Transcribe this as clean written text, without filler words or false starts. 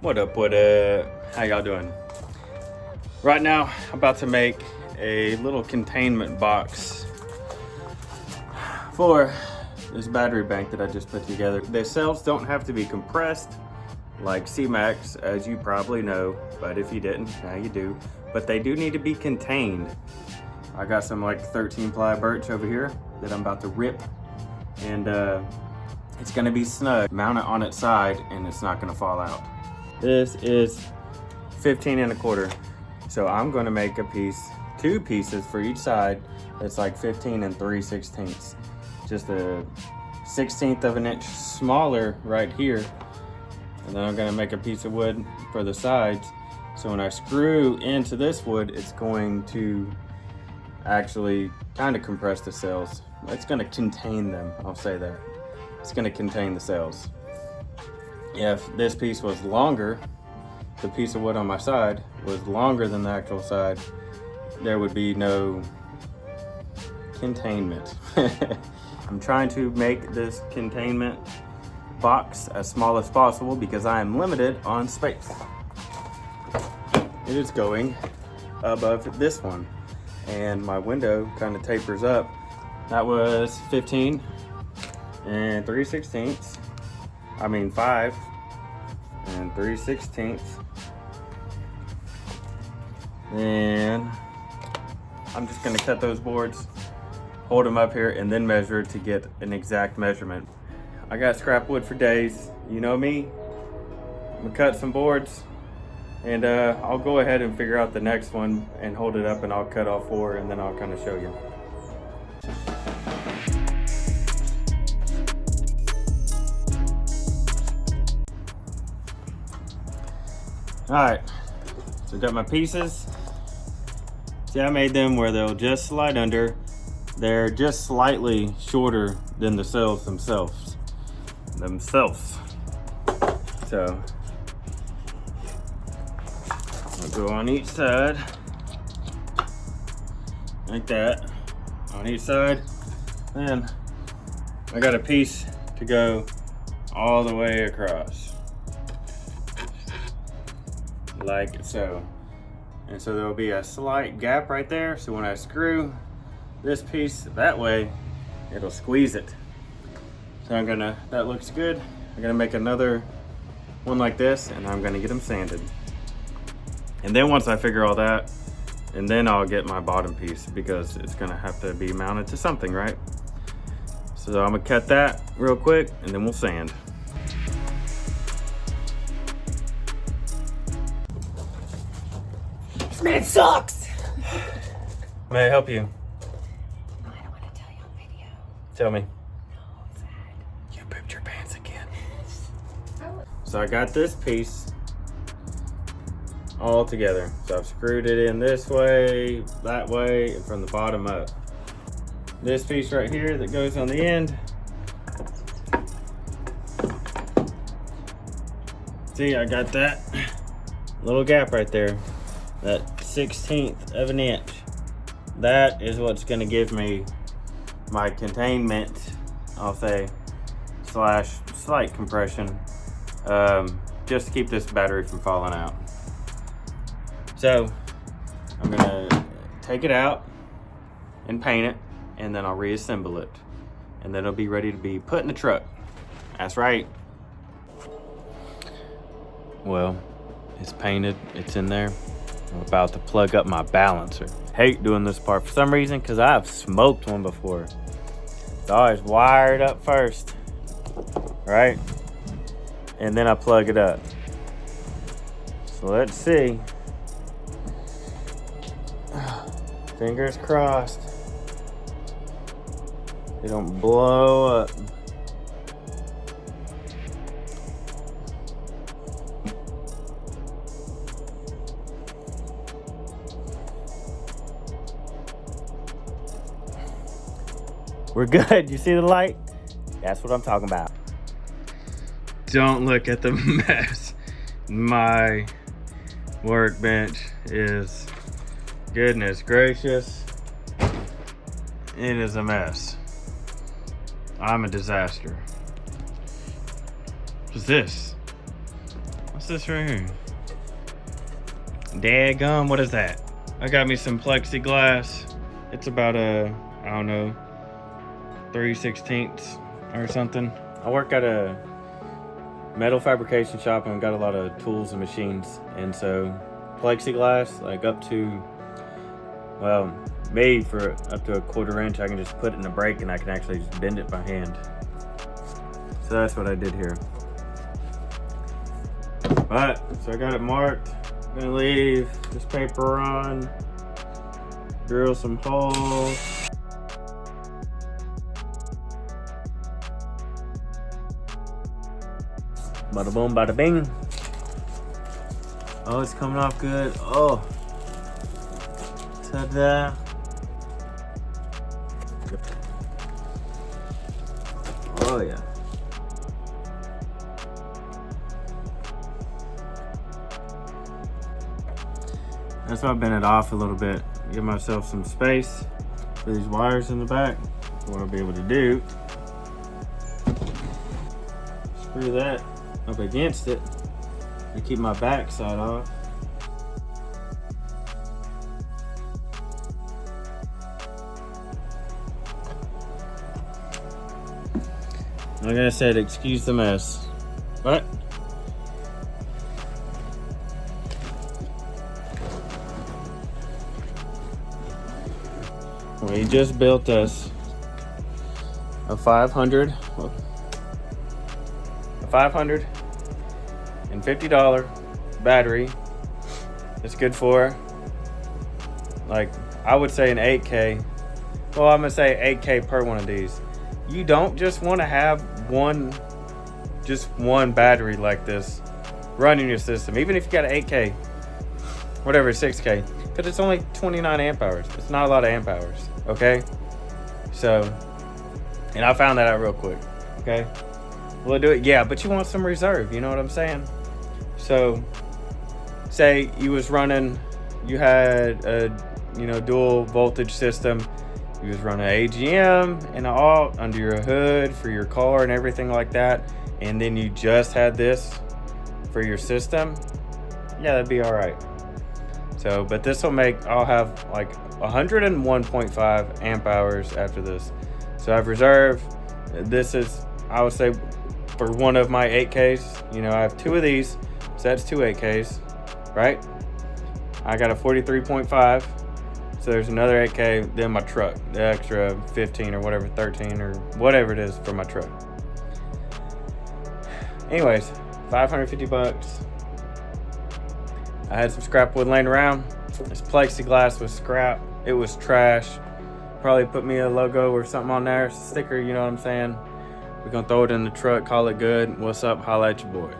What up, what up? How y'all doing? Right now, I'm about to make a little containment box for this battery bank that I just put together. The cells don't have to be compressed like C-Max, as you probably know, but if you didn't, now you do. But they do need to be contained. I got some like 13 ply birch over here that I'm about to rip, and it's gonna be snug. Mount it on its side and it's not gonna fall out. This is 15 1/4. So I'm gonna make a piece, 2 pieces for each side. It's like 15 3/16. Just a 1/16 of an inch smaller right here. And then I'm gonna make a piece of wood for the sides. So when I screw into this wood, it's going to actually kind of compress the cells. It's gonna contain them, I'll say that. It's gonna contain the cells. If this piece was longer, the piece of wood on my side was longer than the actual side, there would be no containment. I'm trying to make this containment box as small as possible because I am limited on space. It is going above this one, and my window kind of tapers up. That was 15 3/16. I mean 5 3/16. And I'm just gonna cut those boards, hold them up here, and then measure to get an exact measurement. I got scrap wood for days. You know me. I'm gonna cut some boards, and I'll go ahead and figure out the next one and hold it up, and I'll cut all 4, and then I'll kind of show you. All right, so I got my pieces. See, I made them where they'll just slide under. They're just slightly shorter than the cells themselves. So I'll go on each side, like that, on each side. Then I got a piece to go all the way across, like so. And so there'll be a slight gap right there. So when I screw this piece that way, it'll squeeze it. So that looks good. I'm gonna make another one like this, and I'm gonna get them sanded. And then once I figure all that, and then I'll get my bottom piece, because it's gonna have to be mounted to something, right? So I'm gonna cut that real quick, and then we'll sand. This man sucks! May I help you? No, I don't want to tell you on video. Tell me. No, it's sad. You pooped your pants again. So I got this piece all together. So I've screwed it in this way, that way, and from the bottom up. This piece right here that goes on the end. See, I got that little gap right there. That 1/16 of an inch. That is what's gonna give me my containment, I'll say, / slight compression, just to keep this battery from falling out. So I'm gonna take it out and paint it, and then I'll reassemble it, and then it'll be ready to be put in the truck. That's right. Well, it's painted, it's in there. I'm about to plug up my balancer. Hate doing this part for some reason, because I've smoked one before. It's always wired up first, right? And then I plug it up. So let's see. Fingers crossed they don't blow up. We're good. You see the light? That's what I'm talking about. Don't look at the mess. My workbench is, goodness gracious, it is a mess. I'm a disaster. What's this? What's this right here? Daggum, what is that? I got me some plexiglass. It's about I don't know, 3/16 or something. I work at a metal fabrication shop and got a lot of tools and machines. And so plexiglass, like up to, well, made for up to a 1/4 inch, I can just put it in a brake and I can actually just bend it by hand. So that's what I did here. But, so I got it marked. I'm gonna leave this paper on, drill some holes. Bada boom, bada bing. Oh, it's coming off good. Oh, ta-da. Oh yeah. That's why I bent it off a little bit. Give myself some space for these wires in the back. What I'll be able to do, screw that up against it to keep my backside off. Like I said, excuse the mess. But we just built us a $550 battery. It's good for, like, I would say an 8K. Well, I'm gonna say 8K per one of these. You don't just want to have just one battery like this running your system, even if you got an 8K, whatever, 6K, because it's only 29 amp hours. It's not a lot of amp hours, okay? So, and I found that out real quick, okay? Will it do it? Yeah, but you want some reserve, you know what I'm saying? So, say you was running, you had a, dual voltage system. You was running AGM and an alt under your hood for your car and everything like that, and then you just had this for your system. Yeah, that'd be all right. So, but this will I'll have like 101.5 amp hours after this. So I've reserved, this is, I would say, for one of my 8Ks, I have two of these, so that's two 8Ks, right? I got a 43.5, so there's another 8K, then my truck, the extra 15 or whatever, 13 or whatever it is for my truck. Anyways, $550. I had some scrap wood laying around. This plexiglass was scrap. It was trash. Probably put me a logo or something on there, sticker, you know what I'm saying? We're gonna throw it in the truck, call it good. What's up? Holla at your boy.